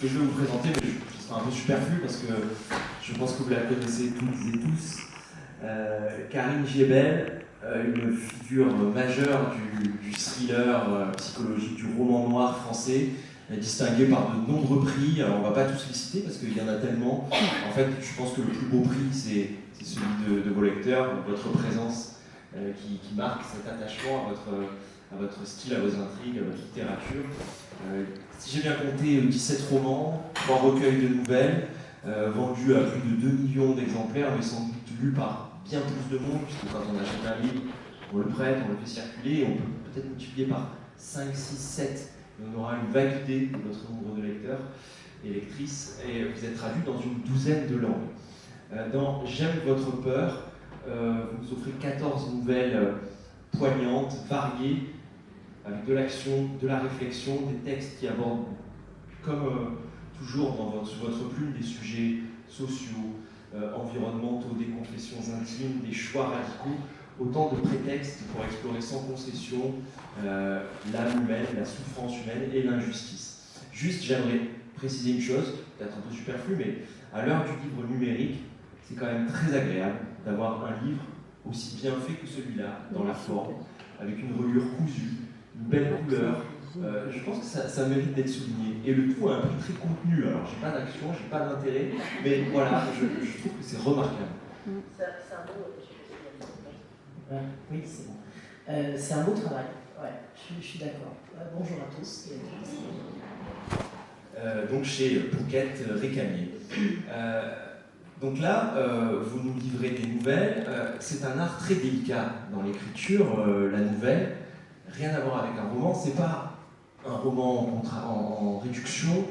que je vais vous présenter, mais ce sera un peu superflu parce que je pense que vous la connaissez toutes et tous. Karine Giebel, une figure majeure du thriller psychologique, du roman noir français, distinguée par de nombreux prix. Alors, on ne va pas tous les citer parce qu'il y en a tellement. En fait, je pense que le plus beau prix, c'est celui de vos lecteurs, votre présence qui marque cet attachement à votre style, à vos intrigues, à votre littérature. Si j'ai bien compté, 17 romans, 3 recueils de nouvelles, vendus à plus de 2 millions d'exemplaires, mais sans doute lus par bien plus de monde, puisque quand on achète un livre, on le prête, on le fait circuler, et on peut peut-être multiplier par 5, 6, 7, et on aura une vague idée de votre nombre de lecteurs et lectrices, et vous êtes traduit dans une douzaine de langues. Dans J'aime votre peur, vous nous offrez 14 nouvelles poignantes, variées, avec de l'action, de la réflexion, des textes qui abordent, comme toujours sur votre plume, des sujets sociaux, environnementaux, des confessions intimes, des choix radicaux, autant de prétextes pour explorer sans concession l'âme humaine, la souffrance humaine et l'injustice. Juste, j'aimerais préciser une chose, peut-être un peu superflue, mais à l'heure du livre numérique, c'est quand même très agréable d'avoir un livre aussi bien fait que celui-là, dans la forme, avec une reliure cousue, une belle couleur. Je pense que ça mérite d'être souligné. Et le tout a un prix très contenu. Alors, j'ai pas d'action, j'ai pas d'intérêt, mais voilà, je trouve que c'est remarquable. C'est un beau. Oui, c'est bon. C'est un beau travail. Ouais, je suis d'accord. Bonjour à tous et à toutes. Donc, chez Pouquette Récamier. Donc là, vous nous livrez des nouvelles. C'est un art très délicat dans l'écriture, la nouvelle. Rien à voir avec un roman, c'est pas un roman en réduction,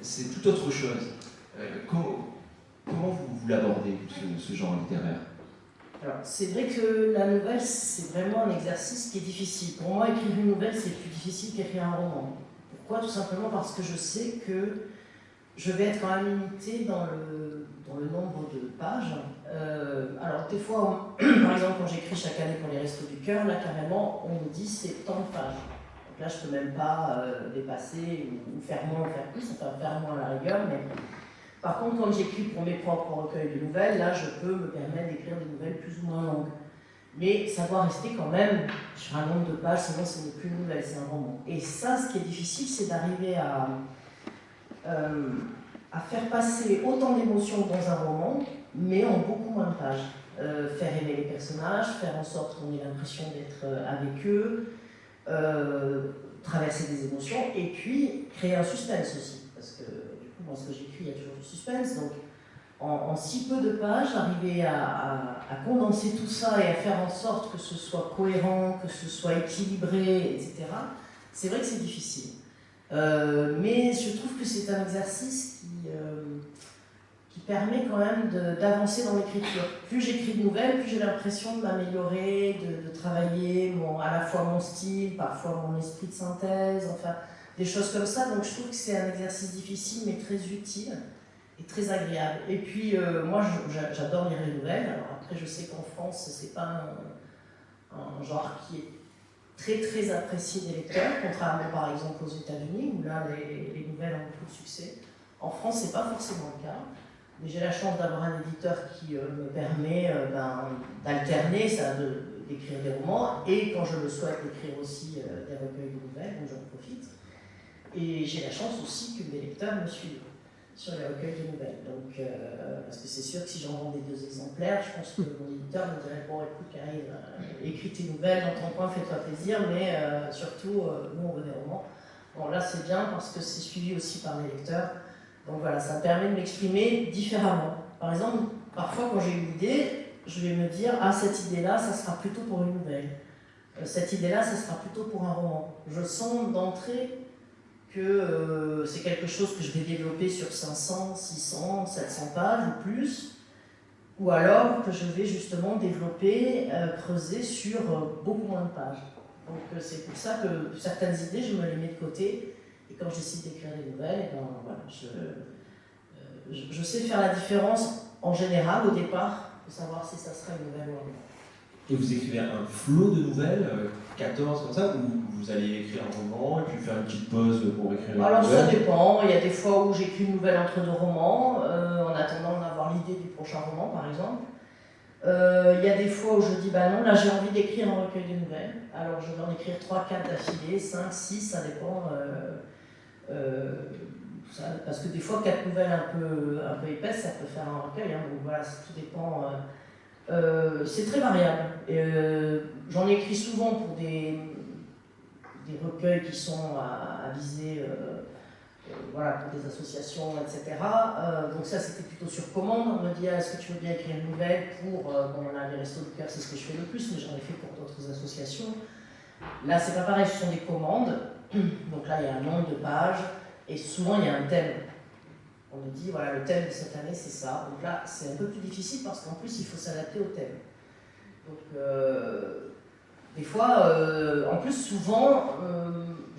c'est tout autre chose. Comment vous l'abordez, ce genre littéraire? Alors, c'est vrai que la nouvelle, c'est vraiment un exercice qui est difficile. Pour moi, écrire une nouvelle, c'est plus difficile qu'écrire un roman. Pourquoi? Tout simplement parce que je sais que je vais être quand même limitée dans le nombre de pages. Alors, des fois, par exemple, quand j'écris chaque année pour les Restos du Cœur, là, carrément, on me dit c'est tant de pages. Donc là, je ne peux même pas dépasser ou faire moins ou faire plus, enfin faire moins à la rigueur. Mais par contre, quand j'écris pour mes propres recueils de nouvelles, là, je peux me permettre d'écrire des nouvelles plus ou moins longues. Mais ça doit rester quand même sur un nombre de pages, sinon ce n'est plus une nouvelle, c'est un roman. Et ça, ce qui est difficile, c'est d'arriver à faire passer autant d'émotions dans un roman, mais en beaucoup moins de pages. Faire aimer les personnages, faire en sorte qu'on ait l'impression d'être avec eux, traverser des émotions, et puis créer un suspense aussi. Parce que du coup, moi, ce que j'écris, il y a toujours du suspense. Donc, en si peu de pages, arriver à condenser tout ça et à faire en sorte que ce soit cohérent, que ce soit équilibré, etc., c'est vrai que c'est difficile. Mais je trouve que c'est un exercice qui permet quand même d'avancer dans l'écriture. Plus j'écris de nouvelles, plus j'ai l'impression de m'améliorer, de travailler à la fois mon style, parfois mon esprit de synthèse, enfin des choses comme ça. Donc je trouve que c'est un exercice difficile mais très utile et très agréable. Et puis moi j'adore lire les nouvelles. Alors après je sais qu'en France c'est pas un genre qui est très très apprécié des lecteurs, contrairement par exemple aux États-Unis où là les nouvelles ont beaucoup de succès. En France c'est pas forcément le cas. Mais j'ai la chance d'avoir un éditeur qui me permet d'alterner ça, d'écrire des romans, et quand je le souhaite, d'écrire aussi des recueils de nouvelles, donc j'en profite. Et j'ai la chance aussi que mes lecteurs me suivent sur les recueils de nouvelles. Donc, parce que c'est sûr que si j'en vendais 2 exemplaires, je pense que mon éditeur me dirait bon, écoute, Karine, écris tes nouvelles dans ton coin, fais-toi plaisir, mais surtout, nous on veut des romans. Bon, là c'est bien parce que c'est suivi aussi par mes lecteurs. Donc voilà, ça me permet de m'exprimer différemment. Par exemple, parfois quand j'ai une idée, je vais me dire « Ah, cette idée-là, ça sera plutôt pour une nouvelle. Cette idée-là, ça sera plutôt pour un roman. » Je sens d'entrée que c'est quelque chose que je vais développer sur 500, 600, 700 pages ou plus, ou alors que je vais justement développer, creuser sur beaucoup moins de pages. Donc c'est pour ça que certaines idées, je me les mets de côté. Et quand j'essaie d'écrire des nouvelles, voilà, je sais faire la différence en général au départ, pour savoir si ça sera une nouvelle ou un roman. Et vous écrivez un flot de nouvelles, 14 comme ça, ou vous allez écrire un roman et puis faire une petite pause pour écrire une Alors nouvelle? ça dépend, il y a des fois où j'écris une nouvelle entre deux romans, en attendant d'avoir l'idée du prochain roman par exemple. Il y a des fois où je dis bah non, là j'ai envie d'écrire un recueil de nouvelles, alors je vais en écrire 3, 4 d'affilée, 5, 6, ça dépend. Parce que des fois 4 nouvelles un peu épaisses, ça peut faire un recueil, hein, donc voilà, tout dépend. C'est très variable. J'en écris souvent pour des recueils qui sont à viser voilà, pour des associations, etc. Donc ça, c'était plutôt sur commande. On me dit, est-ce que tu veux bien écrire une nouvelle pour... bon, là, les Restos du Cœur, c'est ce que je fais le plus, mais j'en ai fait pour d'autres associations. Là, c'est pas pareil, ce sont des commandes. Donc là, il y a un nombre de pages, et souvent, il y a un thème. On me dit, voilà, le thème de cette année, c'est ça. Donc là, c'est un peu plus difficile, parce qu'en plus, il faut s'adapter au thème. Donc... des fois, en plus, souvent,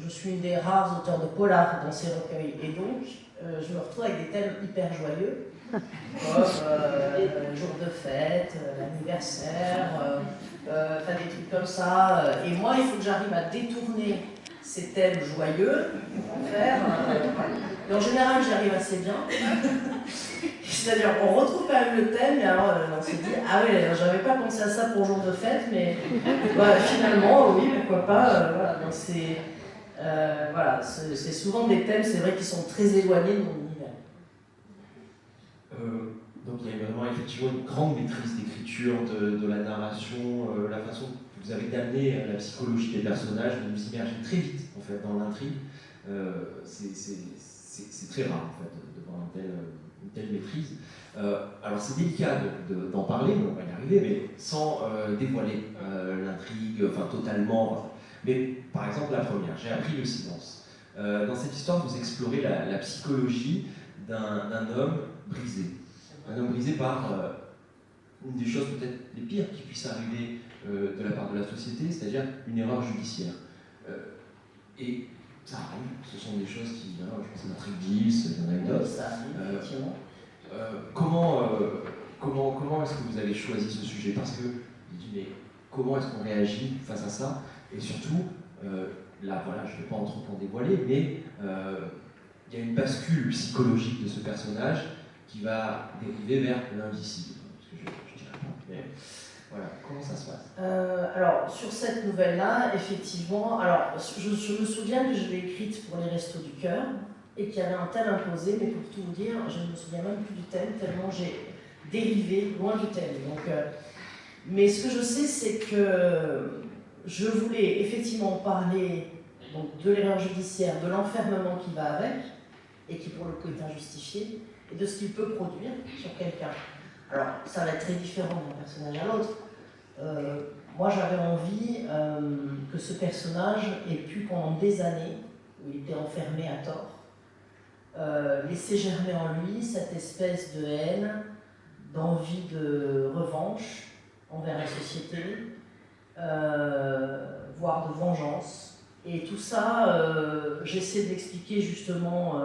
je suis une des rares auteurs de polar dans ces recueils, et donc je me retrouve avec des thèmes hyper joyeux, comme jour de fête, l'anniversaire, des trucs comme ça. Et moi, il faut que j'arrive à détourner ces thèmes joyeux pour faire. Et en général, j'y arrive assez bien. C'est-à-dire, on retrouve quand même le thème, et alors on s'est dit, ah oui, j'avais pas pensé à ça pour jour de fête, mais bah, finalement, oui, pourquoi pas. Voilà. Donc voilà, c'est souvent des thèmes, c'est vrai, qui sont très éloignés de mon univers. Donc il y a vraiment effectivement une grande maîtrise d'écriture, de la narration, la façon que vous avez d'amener la psychologie des personnages, de nous immerger très vite en fait dans l'intrigue. C'est très rare en fait de voir une telle maîtrise. Alors c'est délicat d'en parler, on va y arriver, mais sans dévoiler l'intrigue, enfin totalement. Mais par exemple la première, J'ai appris le silence. Dans cette histoire, vous explorez la psychologie d'un homme brisé. Un homme brisé par une des choses peut-être les pires qui puissent arriver de la part de la société, c'est-à-dire une erreur judiciaire. Et ça arrive, ce sont des choses qui, je pense à Matrix 10, il y en a eu d'autres. Ça arrive, effectivement. Comment est-ce que vous avez choisi ce sujet? Parce que je dis, mais comment est-ce qu'on réagit face à ça? Et surtout, là, voilà, je ne vais pas trop en dévoiler, mais il y a une bascule psychologique de ce personnage qui va dériver vers l'invisible. Parce que je dirais pas, mais voilà, comment ça se passe? Alors, sur cette nouvelle-là, effectivement, alors, je me souviens que je l'ai écrite pour les Restos du Cœur, et qu'il y avait un thème imposé, mais pour tout vous dire, je ne me souviens même plus du thème, tellement j'ai dérivé loin du thème. Donc, mais ce que je sais, c'est que je voulais effectivement parler donc, de l'erreur judiciaire, de l'enfermement qui va avec, et qui pour le coup est injustifié, et de ce qu'il peut produire sur quelqu'un. Alors, ça va être très différent d'un personnage à l'autre. Moi, j'avais envie que ce personnage ait pu, pendant des années, où il était enfermé à tort, laisser germer en lui cette espèce de haine, d'envie de revanche envers la société, voire de vengeance. Et tout ça, j'essaie d'expliquer justement,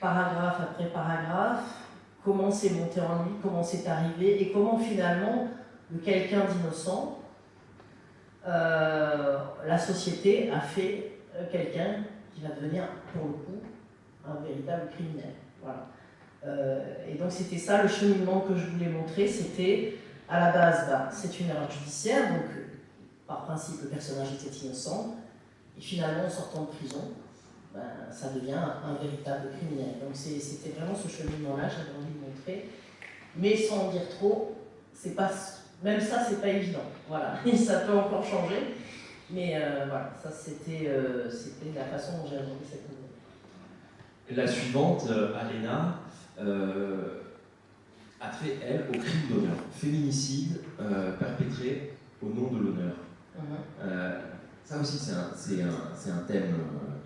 paragraphe après paragraphe, comment c'est monté en lui, comment c'est arrivé, et comment finalement, de quelqu'un d'innocent, la société a fait quelqu'un qui va devenir, pour le coup, un véritable criminel. Voilà. Et donc c'était ça le cheminement que je voulais montrer, c'était à la base, c'est une erreur judiciaire, donc par principe le personnage était innocent, et finalement en sortant de prison, ça devient un véritable criminel. Donc c'était vraiment ce cheminement-là, j'avais envie de montrer, mais sans en dire trop, c'est pas, même ça c'est pas évident, voilà, et ça peut encore changer, mais voilà, ça c'était la façon dont j'ai abordé cette nouvelle. La suivante, Alena, a trait, elle, au crime d'honneur. Féminicide perpétré au nom de l'honneur. Ça aussi, c'est un thème,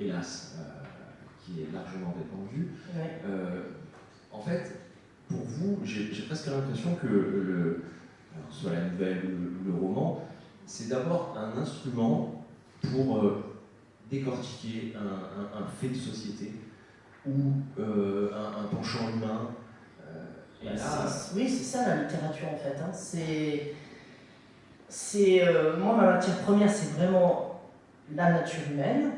hélas, qui est largement répandu. Ouais. En fait, pour vous, j'ai presque l'impression que soit la nouvelle ou le roman, c'est d'abord un instrument pour décortiquer un fait de société ou un penchant humain. Oui, c'est ça la littérature en fait. Hein. moi, ma matière première, c'est vraiment la nature humaine,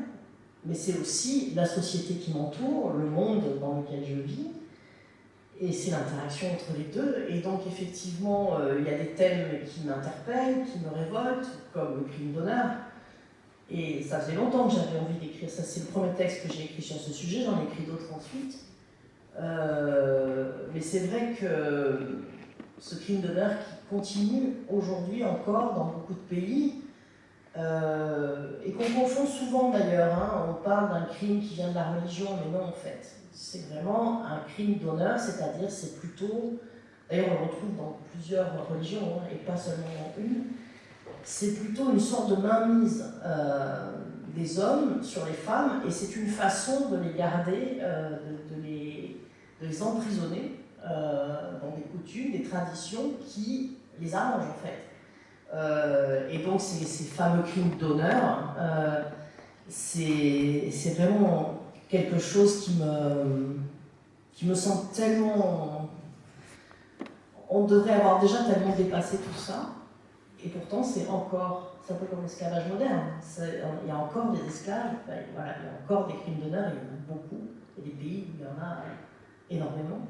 mais c'est aussi la société qui m'entoure, le monde dans lequel je vis, et c'est l'interaction entre les deux. Et donc, effectivement, il y a des thèmes qui m'interpellent, qui me révoltent, comme le crime d'honneur. Et ça faisait longtemps que j'avais envie d'écrire ça. C'est le premier texte que j'ai écrit sur ce sujet, j'en ai écrit d'autres ensuite. Mais c'est vrai que ce crime d'honneur qui continue aujourd'hui encore dans beaucoup de pays, et qu'on confond souvent d'ailleurs, hein. On parle d'un crime qui vient de la religion, mais non en fait. C'est vraiment un crime d'honneur, c'est-à-dire c'est plutôt, d'ailleurs on le retrouve dans plusieurs religions, hein, et pas seulement dans une, c'est plutôt une sorte de mainmise des hommes sur les femmes, et c'est une façon de les garder, de les emprisonner dans des coutumes, des traditions qui les arrangent en fait. Et donc ces fameux crimes d'honneur, c'est vraiment quelque chose qui me semble tellement... On devrait avoir déjà tellement dépassé tout ça, et pourtant c'est un peu comme l'esclavage moderne. Il y a encore des esclaves, voilà, il y a encore des crimes d'honneur, il y en a beaucoup, il y a des pays où il y en a énormément.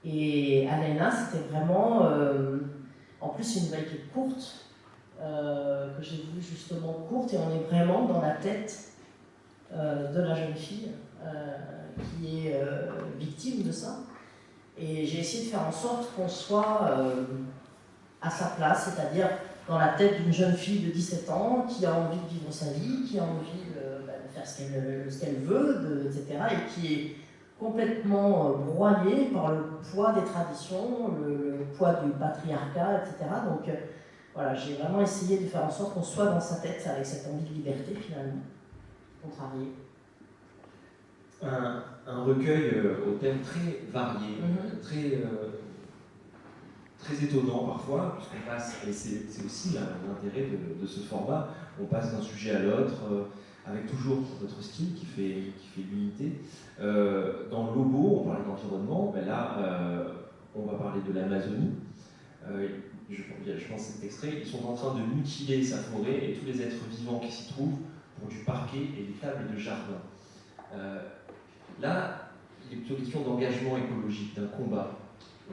Et Alaina, c'était vraiment... en plus, c'est une nouvelle qui est courte, que j'ai vue justement courte, et on est vraiment dans la tête de la jeune fille qui est victime de ça. Et j'ai essayé de faire en sorte qu'on soit à sa place, c'est-à-dire dans la tête d'une jeune fille de 17 ans qui a envie de vivre sa vie, qui a envie de faire ce qu'elle veut, etc. Et qui est complètement broyée par le poids des traditions, le poids du patriarcat, etc. Donc voilà, j'ai vraiment essayé de faire en sorte qu'on soit dans sa tête avec cette envie de liberté finalement, contrariée. Un recueil aux thèmes très variés, très étonnant parfois, puisqu'on passe, et c'est aussi l'intérêt de ce format, on passe d'un sujet à l'autre, avec toujours votre style qui fait l'unité. Dans Lobo, on parlait d'environnement, ben là, on va parler de l'Amazonie. Je pense cet extrait, ils sont en train de mutiler sa forêt et tous les êtres vivants qui s'y trouvent pour du parquet et des tables de jardin. Là, il est plutôt question d'engagement écologique, d'un combat.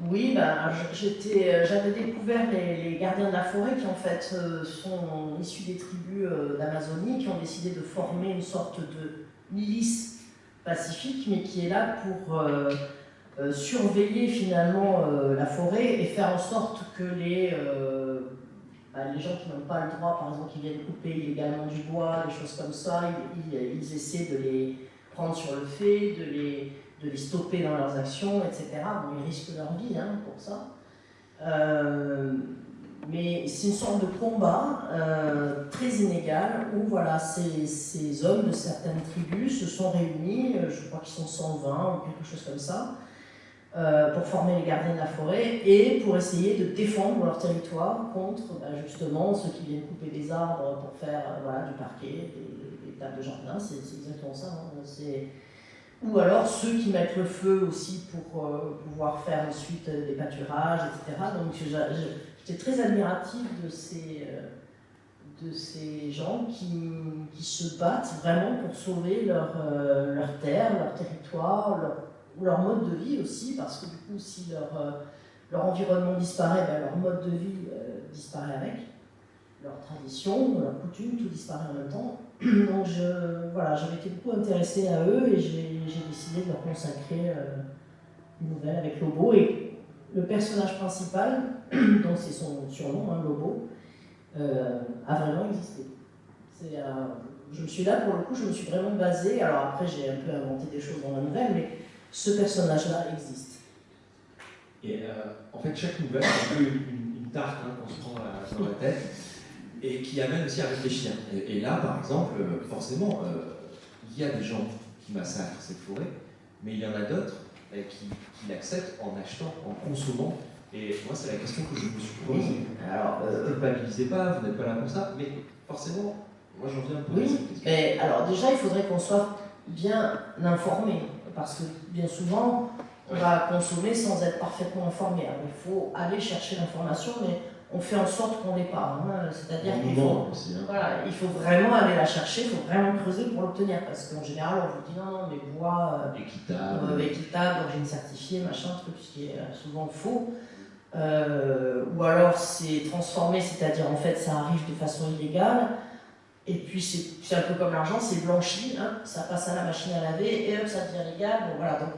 Oui, j'avais découvert les gardiens de la forêt qui en fait sont issus des tribus d'Amazonie, qui ont décidé de former une sorte de milice pacifique, mais qui est là pour surveiller finalement la forêt et faire en sorte que les gens qui n'ont pas le droit, par exemple, qui viennent couper illégalement du bois, des choses comme ça, ils essaient de les prendre sur le fait, de les stopper dans leurs actions, etc. Bon, ils risquent leur vie pour ça. Mais c'est une sorte de combat très inégal où voilà, ces hommes de certaines tribus se sont réunis, je crois qu'ils sont 120 ou quelque chose comme ça, pour former les gardiens de la forêt et pour essayer de défendre leur territoire contre justement ceux qui viennent couper des arbres pour faire du parquet, des tables de jardin, c'est exactement ça. Ou alors ceux qui mettent le feu aussi pour pouvoir faire ensuite des pâturages, etc. Donc j'étais très admirative de ces gens qui se battent vraiment pour sauver leur terre, leur territoire, leur mode de vie aussi, parce que du coup si leur environnement disparaît, leur mode de vie disparaît avec, leur tradition, leur coutume, tout disparaît en même temps. Donc j'avais été beaucoup intéressée à eux et j'ai décidé de leur consacrer une nouvelle avec Lobo. Et le personnage principal, donc c'est son surnom, Lobo, a vraiment existé. Je me suis là, pour le coup, je me suis vraiment basée, alors après j'ai un peu inventé des choses dans la nouvelle, mais ce personnage-là existe. Et en fait, chaque nouvelle, c'est un peu une tarte qu'on se prend dans la tête, et qui amène aussi à réfléchir. Et là, par exemple, forcément, il y a des gens qui massacrent cette forêt, mais il y en a d'autres qui l'acceptent en achetant, en consommant. Et moi, c'est la question que je me suis posée. Alors, ne culpabilisez pas, vous n'êtes pas là pour ça, mais forcément, moi j'en viens un peu à cette question. Mais alors déjà, il faudrait qu'on soit bien informé, parce que bien souvent, on va consommer sans être parfaitement informé. Alors, il faut aller chercher l'information, mais on fait en sorte qu'on l'ait pas. Hein. C'est-à-dire qu'il aussi, hein. voilà, il faut vraiment aller la chercher, il faut vraiment creuser pour l'obtenir. Parce qu'en général, on vous dit non, mais bois équitable, d'origine certifiée, machin, truc, ce qui est souvent faux. Ou alors c'est transformé, c'est-à-dire en fait ça arrive de façon illégale. Et puis c'est un peu comme l'argent, c'est blanchi, hein, ça passe à la machine à laver et hop, ça devient légal. Bon, voilà, donc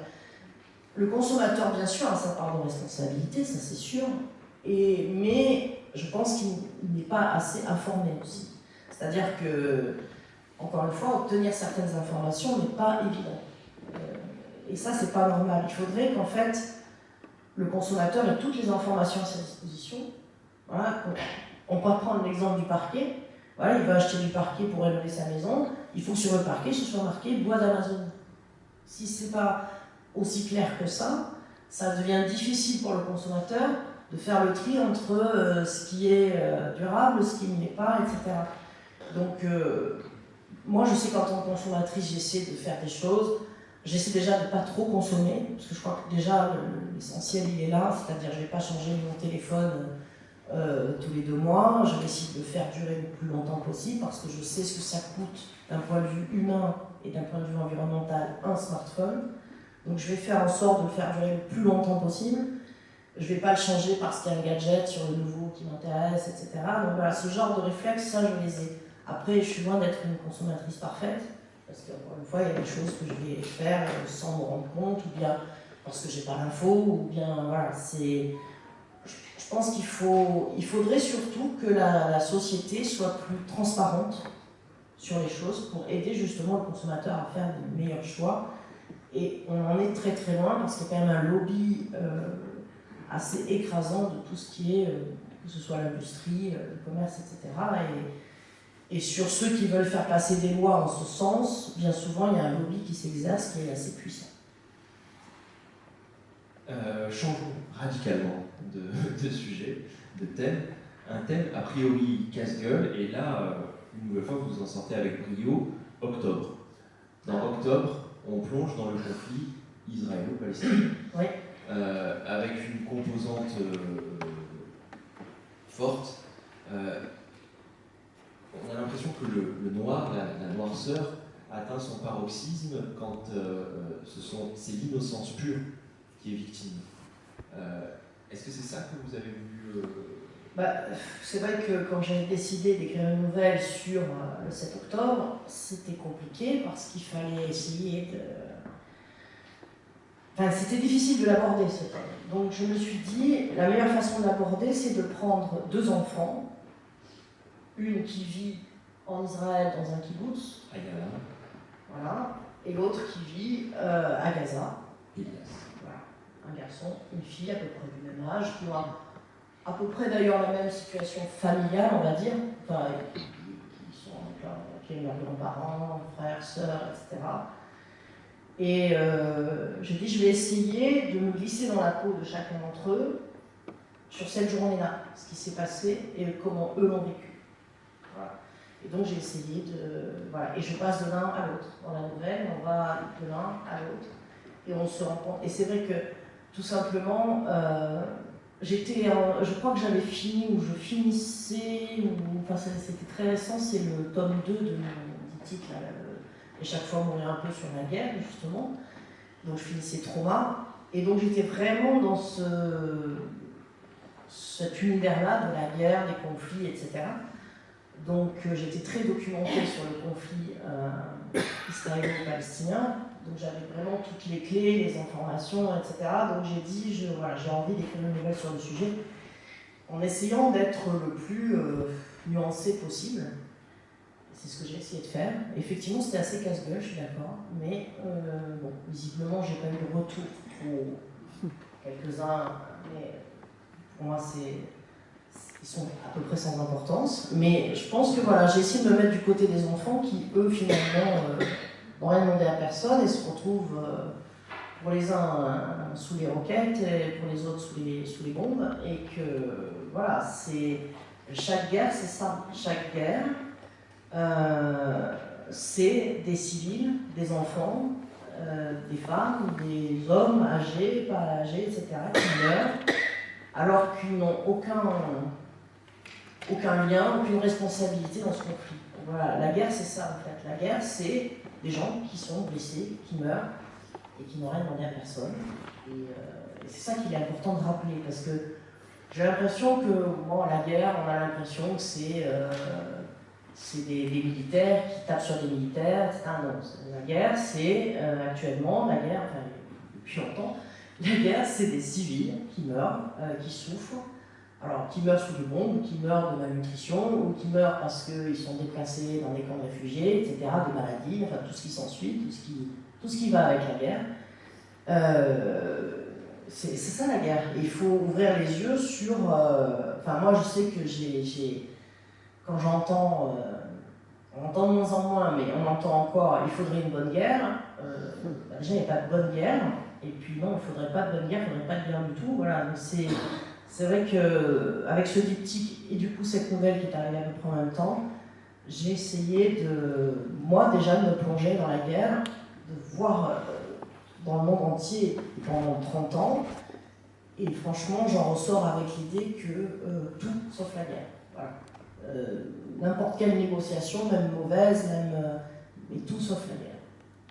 le consommateur, bien sûr, a sa part de responsabilité, ça c'est sûr, mais je pense qu'il n'est pas assez informé aussi. C'est-à-dire que, encore une fois, obtenir certaines informations n'est pas évident. Et ça, c'est pas normal. Il faudrait qu'en fait, le consommateur ait toutes les informations à sa disposition. Voilà, on peut prendre l'exemple du parquet. Voilà, il va acheter du parquet pour rénover sa maison, il faut que sur le parquet ce soit marqué bois d'Amazon. Si c'est pas aussi clair que ça devient difficile pour le consommateur de faire le tri entre ce qui est durable, ce qui ne l'est pas, etc. Donc, moi je sais qu'en tant que consommatrice, j'essaie de faire des choses. J'essaie déjà de ne pas trop consommer, parce que je crois que déjà l'essentiel il est là, c'est-à-dire je ne vais pas changer mon téléphone tous les 2 mois, je vais essayer de le faire durer le plus longtemps possible parce que je sais ce que ça coûte d'un point de vue humain et d'un point de vue environnemental un smartphone. Donc je vais faire en sorte de le faire durer le plus longtemps possible. Je ne vais pas le changer parce qu'il y a un gadget sur le nouveau qui m'intéresse, etc. Donc voilà, ce genre de réflexes, ça je les ai. Après, je suis loin d'être une consommatrice parfaite, parce qu'encore une fois, il y a des choses que je vais faire sans me rendre compte, ou bien parce que j'ai pas l'info, ou bien voilà, c'est... Je pense qu'il faudrait surtout que la société soit plus transparente sur les choses pour aider justement le consommateur à faire de meilleurs choix. Et on en est très très loin parce qu'il y a quand même un lobby assez écrasant de tout ce qui est, que ce soit l'industrie, le commerce, etc. Et sur ceux qui veulent faire passer des lois en ce sens, bien souvent il y a un lobby qui s'exerce qui est assez puissant. Changeons radicalement de sujet, de thème. Un thème a priori casse-gueule, et là, une nouvelle fois, vous en sortez avec brio, octobre. Dans octobre, on plonge dans le conflit israélo-palestinien, oui. avec une composante forte. On a l'impression que le noir, la noirceur, atteint son paroxysme quand c'est l'innocence pure qui est victime. Est-ce que c'est ça que vous avez vu c'est vrai que quand j'ai décidé d'écrire une nouvelle sur le 7 octobre, c'était compliqué parce qu'il fallait essayer de... Enfin, c'était difficile de l'aborder ce thème. Donc je me suis dit, la meilleure façon de l'aborder, c'est de prendre 2 enfants, une qui vit en Israël dans un kibbutz, voilà, et l'autre qui vit à Gaza. Voilà, un garçon, une fille à peu près du même âge, qui ont à peu près d'ailleurs la même situation familiale, on va dire, enfin, qui ont leurs grands-parents, frères, sœurs, etc. Et j'ai dit, je vais essayer de me glisser dans la peau de chacun d'entre eux sur cette journée-là, ce qui s'est passé et comment eux l'ont vécu. Voilà. Et donc j'ai essayé de... Voilà. Et je passe de l'un à l'autre. Dans la nouvelle, on va de l'un à l'autre. Et on se rend compte. Et c'est vrai que, tout simplement, je crois que j'avais fini, ou je finissais, enfin c'était très récent, c'est le tome 2 de mon titre, là, et chaque fois mourir un peu sur la guerre, justement. Donc je finissais Trauma. Et donc j'étais vraiment dans cet univers-là de la guerre, des conflits, etc. Donc j'étais très documentée sur le conflit israélo-palestinien. Donc j'avais vraiment toutes les clés, les informations, etc. Donc j'ai dit, j'ai envie d'écrire une nouvelle sur le sujet, en essayant d'être le plus nuancé possible. C'est ce que j'ai essayé de faire. Effectivement, c'était assez casse-gueule, je suis d'accord, mais bon, visiblement, j'ai pas eu de retour pour quelques-uns, mais pour moi, ils sont à peu près sans importance. Mais je pense que voilà, j'ai essayé de me mettre du côté des enfants qui, eux, finalement, n'ont rien demandé à personne et se retrouvent, pour les uns, sous les roquettes et pour les autres, sous les bombes. Et que, voilà, chaque guerre, c'est ça. Chaque guerre, c'est des civils, des enfants, des femmes, des hommes âgés, pas âgés, etc., qui meurent, alors qu'ils n'ont aucun aucun lien, aucune responsabilité dans ce conflit. Donc voilà, la guerre c'est ça en fait. La guerre c'est des gens qui sont blessés, qui meurent et qui n'ont rien demandé à personne. Et c'est ça qu'il est important de rappeler parce que j'ai l'impression que bon, la guerre, on a l'impression que c'est des militaires qui tapent sur des militaires, etc. Non, la guerre c'est actuellement, la guerre, enfin depuis longtemps, la guerre c'est des civils qui meurent, qui souffrent. Alors, qui meurent sous les bombes, qui meurent de malnutrition, ou qui meurent parce qu'ils sont déplacés dans des camps de réfugiés, etc., des maladies, enfin tout ce qui s'ensuit, tout ce qui va avec la guerre. C'est ça la guerre. Et il faut ouvrir les yeux sur... Enfin, moi, je sais que quand j'entends... on entend de moins en moins, mais on entend encore « il faudrait une bonne guerre ». Déjà, il n'y a pas de bonne guerre. Et puis non, il ne faudrait pas de bonne guerre, il ne faudrait pas de guerre du tout. Voilà, c'est vrai qu'avec ce diptyque et du coup cette nouvelle qui est arrivée à peu près en même temps, j'ai essayé moi déjà, de me plonger dans la guerre, de voir dans le monde entier pendant 30 ans, et franchement j'en ressors avec l'idée que tout sauf la guerre. Voilà. N'importe quelle négociation, même mauvaise, mais tout sauf la guerre.